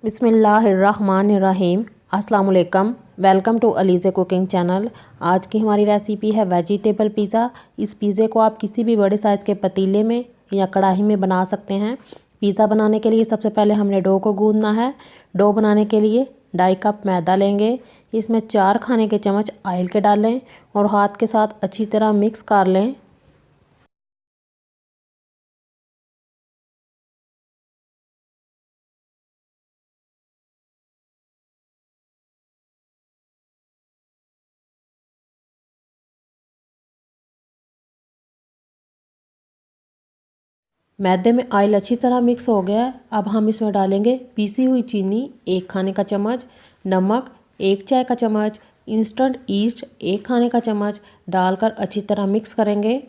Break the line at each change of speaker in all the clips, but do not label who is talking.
बिस्मिल्लाहिर्रहमानिर्रहीम। अस्सलाम वालेकुम। Welcome to Alizeh cooking channel. आज की हमारी रेसिपी है वेजिटेबल पिज़्ज़ा। इस पिज़्ज़े को आप किसी भी बड़े साइज़ के पतीले में या कढ़ाई में बना सकते हैं। पिज़्ज़ा बनाने के लिए सबसे पहले हमने डो को गूंदना है। डो बनाने के लिए 2.5 कप मैदा लेंगे। इसमें 4 खाने के चम्मच ऑयल के डालें और हाथ के साथ अच्छी तरह मिक्स कर लें। मैदे में ऑयल अच्छी तरह मिक्स हो गया है। अब हम इसमें डालेंगे पीसी हुई चीनी 1 खाने का चम्मच, नमक 1 चाय का चम्मच, इंस्टेंट ईस्ट 1 खाने का चम्मच डालकर अच्छी तरह मिक्स करेंगे।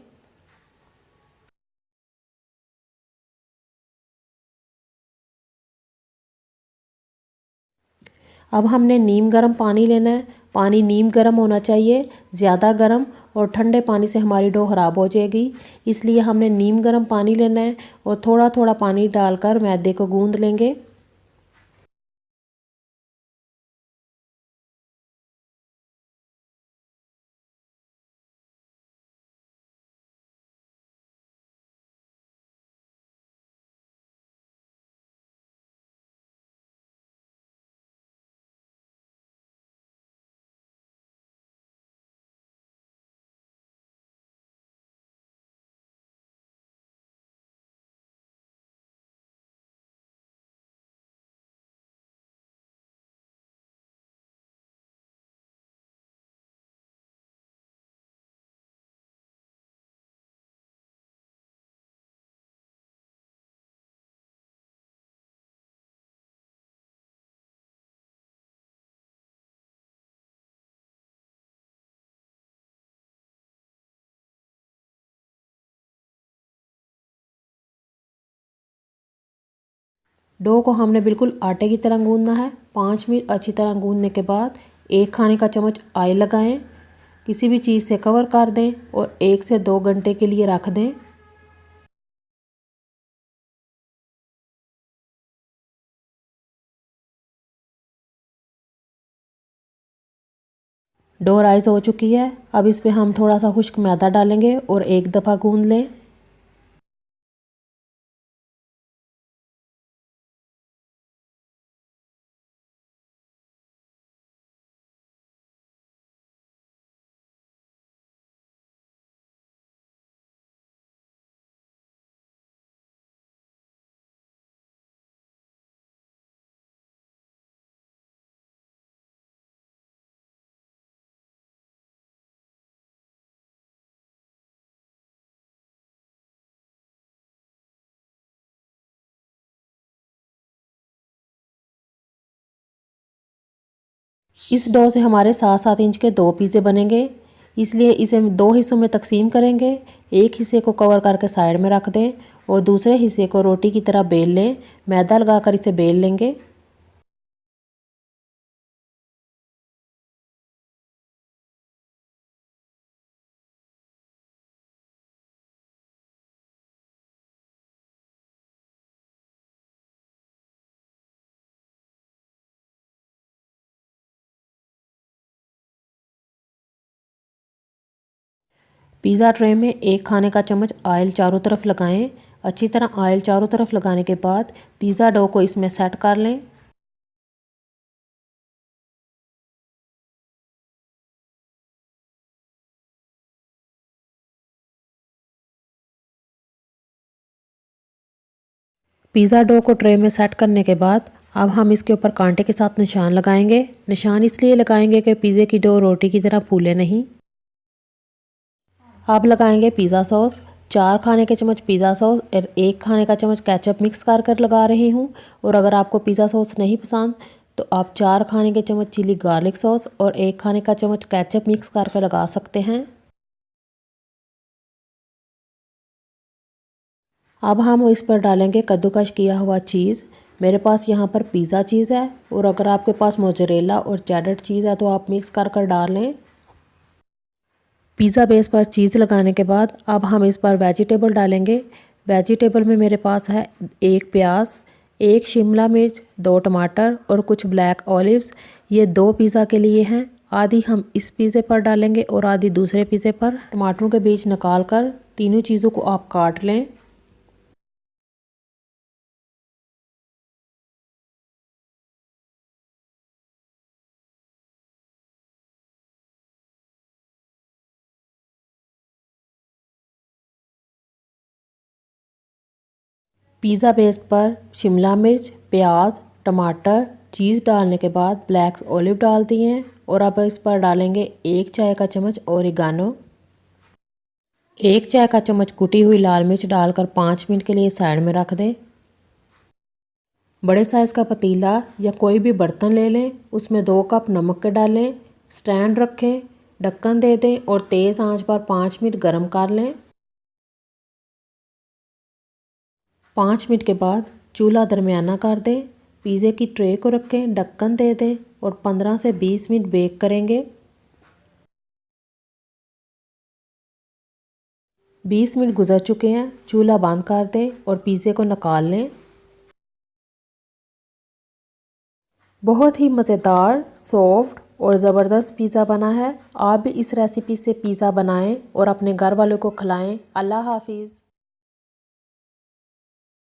अब हमने नीम गर्म पानी लेना है। पानी नीम गर्म होना चाहिए, ज़्यादा गर्म और ठंडे पानी से हमारी डो ख़राब हो जाएगी। इसलिए हमने नीम गर्म पानी लेना है और थोड़ा थोड़ा पानी डालकर मैदे को गूंद लेंगे। डो को हमने बिल्कुल आटे की तरह गूंदना है। 5 मिनट अच्छी तरह गूंदने के बाद 1 खाने का चम्मच ऑयल लगाएं, किसी भी चीज़ से कवर कर दें और 1 से 2 घंटे के लिए रख दें। डो राइस हो चुकी है। अब इस पे हम थोड़ा सा खुश्क मैदा डालेंगे और एक दफ़ा गूंद लें। इस डो से हमारे 7-7 इंच के 2 पिज़्ज़े बनेंगे। इसलिए इसे 2 हिस्सों में तकसीम करेंगे। एक हिस्से को कवर करके साइड में रख दें और दूसरे हिस्से को रोटी की तरह बेल लें। मैदा लगाकर इसे बेल लेंगे। पिज़्ज़ा ट्रे में 1 खाने का चम्मच ऑयल चारों तरफ लगाएं। अच्छी तरह ऑयल चारों तरफ लगाने के बाद पिज़्ज़ा डो को इसमें सेट कर लें। पिज़्ज़ा डो को ट्रे में सेट करने के बाद अब हम इसके ऊपर कांटे के साथ निशान लगाएंगे। निशान इसलिए लगाएंगे कि पिज़्ज़े की डो रोटी की तरह फूले नहीं। अब लगाएंगे पिज़्ज़ा सॉस। 4 खाने के चम्मच पिज़्ज़ा सॉस और 1 खाने का चम्मच केचप मिक्स कर कर लगा रही हूँ। और अगर आपको पिज़्ज़ा सॉस नहीं पसंद तो आप 4 खाने के चम्मच चिली गार्लिक सॉस और 1 खाने का चम्मच केचप मिक्स कर कर लगा सकते हैं। अब हम इस पर डालेंगे कद्दूकश किया हुआ चीज़। मेरे पास यहाँ पर पिज़्ज़ा चीज़ है और अगर आपके पास मोज़रेला और चेडर चीज़ है तो आप मिक्स कर कर डाल लें। पिज़्ज़ा बेस पर चीज़ लगाने के बाद अब हम इस पर वेजिटेबल डालेंगे। वेजिटेबल में मेरे पास है 1 प्याज, 1 शिमला मिर्च, 2 टमाटर और कुछ ब्लैक ऑलिव्स। ये 2 पिज़्ज़ा के लिए हैं। आधी हम इस पिज़्ज़े पर डालेंगे और आधी दूसरे पिज़्ज़े पर। टमाटरों के बीज निकाल कर तीनों चीज़ों को आप काट लें। पिज़्ज़ा बेस पर शिमला मिर्च, प्याज, टमाटर, चीज़ डालने के बाद ब्लैक ऑलिव डाल दिए हैं और अब इस पर डालेंगे 1 चाय का चम्मच ओरिगानो। 1 चाय का चम्मच कुटी हुई लाल मिर्च डालकर 5 मिनट के लिए साइड में रख दें। बड़े साइज़ का पतीला या कोई भी बर्तन ले लें, उसमें 2 कप नमक के डालें, स्टैंड रखें, ढक्कन दे दें और तेज़ आंच पर 5 मिनट गर्म कर लें। 5 मिनट के बाद चूल्हा दरमियाना कर दें। पिज़्ज़े की ट्रे को रखें, ढक्कन दे दें और 15 से 20 मिनट बेक करेंगे। 20 मिनट गुजर चुके हैं, चूल्हा बंद कर दें और पिज़्ज़े को निकाल लें। बहुत ही मज़ेदार, सॉफ्ट और ज़बरदस्त पिज़्ज़ा बना है। आप भी इस रेसिपी से पिज़्ज़ा बनाएं और अपने घर वालों को खिलाएं। अल्लाह हाफिज़।